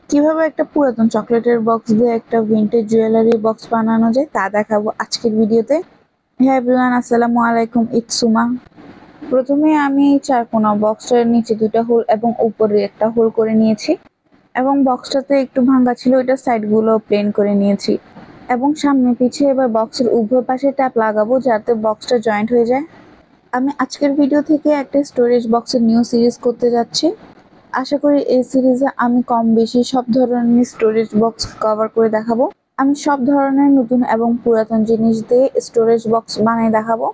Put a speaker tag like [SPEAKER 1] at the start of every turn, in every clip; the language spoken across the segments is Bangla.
[SPEAKER 1] কিভাবে একটা পুরাতন চকলেটের বক্স দিয়ে একটা ভিন্টেজ জুয়েলারি বক্স বানানো যায় তা দেখাবো আজকের ভিডিওতে। হ্যাঁ এভরিওয়ান, আসসালামু আলাইকুম, ইটস সুমা। প্রথমে আমি চারকোনা বক্সটার নিচে দুইটা হোল এবং উপরে একটা হোল করে নিয়েছি এবং বক্সটাতে একটু ভাঙা ছিল, এটা সাইডগুলো প্লেন করে নিয়েছি এবং সামনে পিছিয়ে এবার বক্সের উভয় পাশে ট্যাপ লাগাবো যাতে বক্সটা জয়েন্ট হয়ে যায়। আমি আজকের ভিডিও থেকে একটা স্টোরেজ বক্সের নিউ সিরিজ করতে যাচ্ছি। আশা করি এই সিরিজে আমি কম বেশি সব ধরনের স্টোরেজ বক্স কভার করে দেখাবো। আমি সব ধরনের নতুন এবং পুরাতন জিনিস দিয়ে স্টোরেজ বক্স বানিয়ে দেখাবো।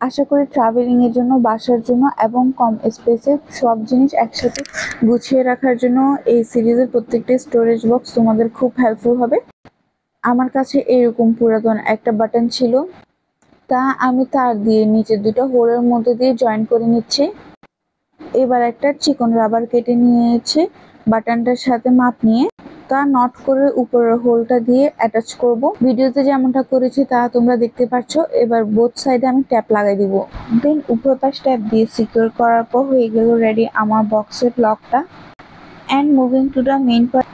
[SPEAKER 1] আশা করি ট্রাভেলিং এর জন্য, বাসার জন্য এবং কম স্পেসে সব জিনিস একসাথে গুছিয়ে রাখার জন্য এই সিরিজের প্রত্যেকটা স্টোরেজ বক্স তোমাদের খুব হেল্পফুল হবে। আমার কাছে এরকম পুরাতন একটা বাটন ছিল, তা আমি তার দিয়ে নিচে দুটো হোলের মধ্যে দিয়ে জয়েন করে নিচ্ছি। এবার একটা চিকন রাবার কেটে নিয়েছে বাটনটার সাথে মাপ নিয়ে তা নট করে উপরের হোলটা দিয়ে অ্যাটাচ করব। ভিডিওতে যেমনটা করেছি তা তোমরা দেখতে পাচ্ছ। এবার বোথ সাইডে আমি ট্যাপ লাগাই দিব, দেন উপর পাশ ট্যাপ দিয়ে সিকিউর করার পর হয়ে গেল রেডি আমার বক্সের লকটা। And moving to the main part.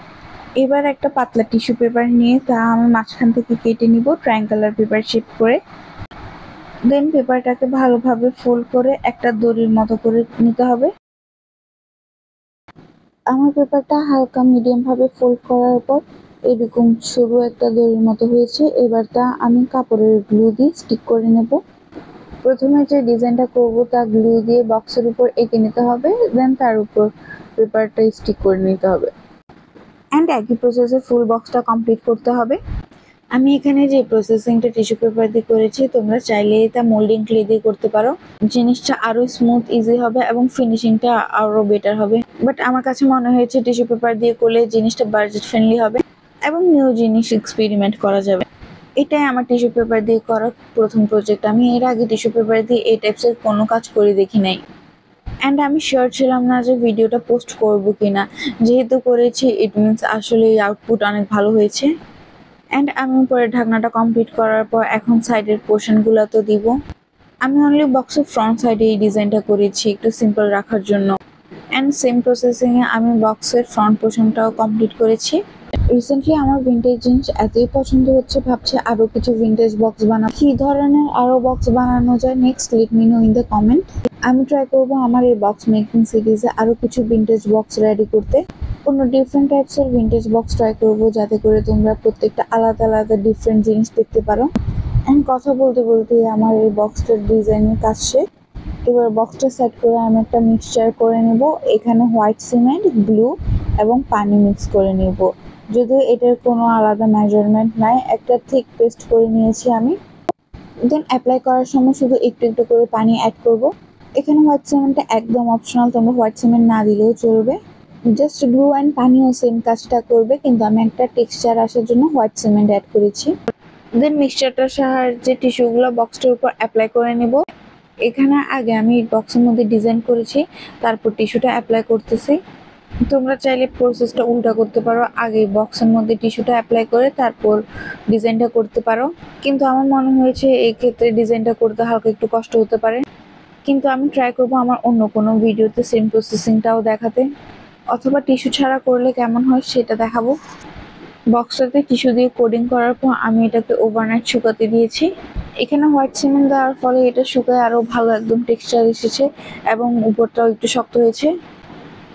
[SPEAKER 1] এবার একটা পাতলা টিস্যু পেপার নিয়ে তা আমি মাঝখান থেকে কেটে নিব ট্রায়াঙ্গুলার পেপার শেপ করে। দেন পেপারটাকে ভালোভাবে ফোল্ড করে একটা দড়ির মতো করে নিতে হবে। আমার পেপারটা হালকা মিডিয়াম ভাবে ফোল্ড করার পর এরকম সরু একটা দড়ির মতো হয়েছে। এবার তা আমি কাপড়ের গ্লু দিয়ে স্টিক করে নেব। প্রথমে যে ডিজাইনটা করব তা গ্লু দিয়ে বক্সের উপর এঁকে নিতে হবে, দেন তার উপর পেপারটা স্টিক করে নিতে হবে। অ্যান্ড একই প্রসেসে ফুল বক্সটা কমপ্লিট করতে হবে। আমি এখানে যে প্রসেসিংটা টিস্যু পেপার দিয়ে করেছি, তোমরা চাইলে এটা মোল্ডিং ক্লে দিয়ে করতে পারো। জিনিসটা আরো স্মুথ ইজি হবে এবং ফিনিশিংটা আরো বেটার হবে। বাট আমার কাছে মনে হয়েছে টিস্যু পেপার দিয়ে করলে জিনিসটা বাজেট ফ্রেন্ডলি হবে এবং নিউ জিনিস এক্সপেরিমেন্ট করা যাবে। এটাই আমার টিস্যু পেপার দিয়ে করা প্রথম প্রজেক্ট। আমি এর আগে টিস্যু পেপার দিয়ে এই টাইপসের কোনো কাজ করে দেখি নাই। অ্যান্ড আমি শিওর ছিলাম না যে ভিডিওটা পোস্ট করবো কিনা। যেহেতু করেছি ইট মিনস আসলে আউটপুট অনেক ভালো হয়েছে। অ্যান্ড আমি পরে ঢাকনাটা কমপ্লিট করার পর এখন সাইডের পোর্শনগুলো তো দিব। আমি অনলি বক্সের ফ্রন্ট সাইডে এই ডিজাইনটা করেছি একটু সিম্পল রাখার জন্য। অ্যান্ড সেম প্রসেসিংয়ে আমি বক্সের ফ্রন্ট পোর্শনটাও কমপ্লিট করেছি। রিসেন্টলি আমার ভিন্টেজ জিনিস এতই পছন্দ হচ্ছে, ভাবছি আরও কিছু ভিন্টেজ বক্স বানাবো। কী ধরনের আরও বক্স বানানো যায় next let me no in the comment. আমি ট্রাই করবো আমার এই বক্স মেকিং সিরিজে আরও কিছু ভিন্টেজ বক্স রেডি করতে। অন্য ডিফারেন্ট টাইপসের ভিন্টেজ বক্স ট্রাই করবো যাতে করে তোমরা প্রত্যেকটা আলাদা আলাদা ডিফারেন্ট জিনিস দেখতে পারো। অ্যান্ড কথা বলতে বলতে আমার এই বক্সটার ডিজাইনের কাজ শেষ। এবার বক্সটা সেট করে আমি একটা মিক্সচার করে নেব। এখানে হোয়াইট সিমেন্ট, গ্লু এবং পানি মিক্স করে নেব। যদিও এটার কোনো আলাদা মেজারমেন্ট নাই, একটা থিক পেস্ট করে নিয়েছি আমি। দেন অ্যাপ্লাই করার সময় শুধু একটু একটু করে পানি অ্যাড করব। এখানে হোয়াইট সিমেন্টটা একদম অপশনাল, তোমরা হোয়াইট সিমেন্ট না দিলেও চলবে। জাস্ট গ্লু অ্যান্ড পানিও সেম কাজটা করবে, কিন্তু আমি একটা টেক্সচার আসার জন্য হোয়াইট সিমেন্ট অ্যাড করেছি। দেন মিক্সচারটার সাহায্যে টিস্যুগুলো বক্সটার উপর অ্যাপ্লাই করে নেব। এখানে আগে আমি বক্সের মধ্যে ডিজাইন করেছি, তারপর টিস্যুটা অ্যাপ্লাই করতেছি। তোমরা চাইলে প্রসেসটা উল্টা করতে পারো, আগে বক্সের মধ্যে টিস্যুটা অ্যাপ্লাই করে তারপর ডিজাইনটা করতে পারো। কিন্তু আমার মনে হয়েছে এই ক্ষেত্রে ডিজাইনটা করতে হালকা একটু কষ্ট হতে পারে। কিন্তু আমি ট্রাই করবো আমার অন্য কোনো ভিডিওতে সেম প্রসেসিংটাও দেখাতে, অথবা টিস্যু ছাড়া করলে কেমন হয় সেটা দেখাবো। বক্সটাতে টিস্যু দিয়ে কোডিং করার পর আমি এটাকে ওভারনাইট শুকাতে দিয়েছি। এখানে হোয়াইট সিমেন্ট দেওয়ার ফলে এটা শুকায় আরও ভালো একদম টেক্সচার এসেছে এবং উপরটাও একটু শক্ত হয়েছে।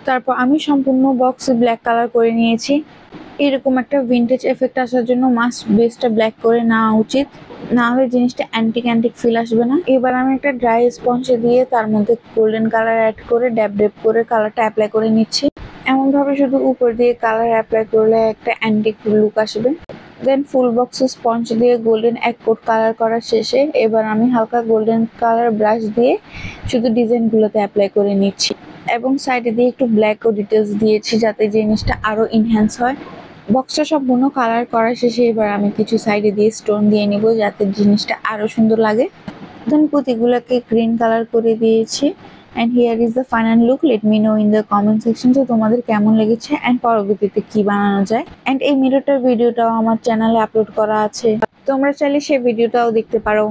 [SPEAKER 1] তারপর আমি সম্পূর্ণ বক্সে ব্ল্যাক কালার করে নিয়েছি। এরকম একটা ভিন্টেজ এফেক্ট আসার জন্য মাস্ট বেসটা ব্ল্যাক করে নেওয়া উচিত, না হলে জিনিসটা অ্যান্টিক ফিল আসবে না। এবার আমি একটা ড্রাই স্পঞ্জে দিয়ে তার মধ্যে গোল্ডেন কালার অ্যাড করে ড্যাব ড্যাব করে কালারটা অ্যাপ্লাই করে নিচ্ছি। এমনভাবে শুধু উপর দিয়ে কালার অ্যাপ্লাই করলে একটা অ্যান্টিক লুক আসবে। দেন ফুল বক্সে স্পঞ্জ দিয়ে গোল্ডেন এক কোট কালার করা শেষে এবার আমি হালকা গোল্ডেন কালার ব্রাশ দিয়ে শুধু ডিজাইনগুলোতে অ্যাপ্লাই করে নিচ্ছি এবং সাইডে দিয়ে একটু ব্ল্যাক ও ডিটেলস দিয়েছি যাতে জিনিসটা আরও ইনহ্যান্স হয়। বক্সটা সম্পূর্ণ কালার করা শেষে এবার আমি কিছু সাইডে দিয়ে স্টোন দিয়ে নিব যাতে জিনিসটা আরও সুন্দর লাগে। দেন পুঁতিগুলোকে গ্রিন কালার করে দিয়েছি। And here is the final look. Let me no in the comment section যে তোমাদের কেমন লেগেছে অ্যান্ড পরবর্তীতে কি বানানো যায়। অ্যান্ড এই মিররটার ভিডিওটাও আমার চ্যানেলে আপলোড করা আছে, তোমরা চাইলে সেই ভিডিওটাও দেখতে পারো।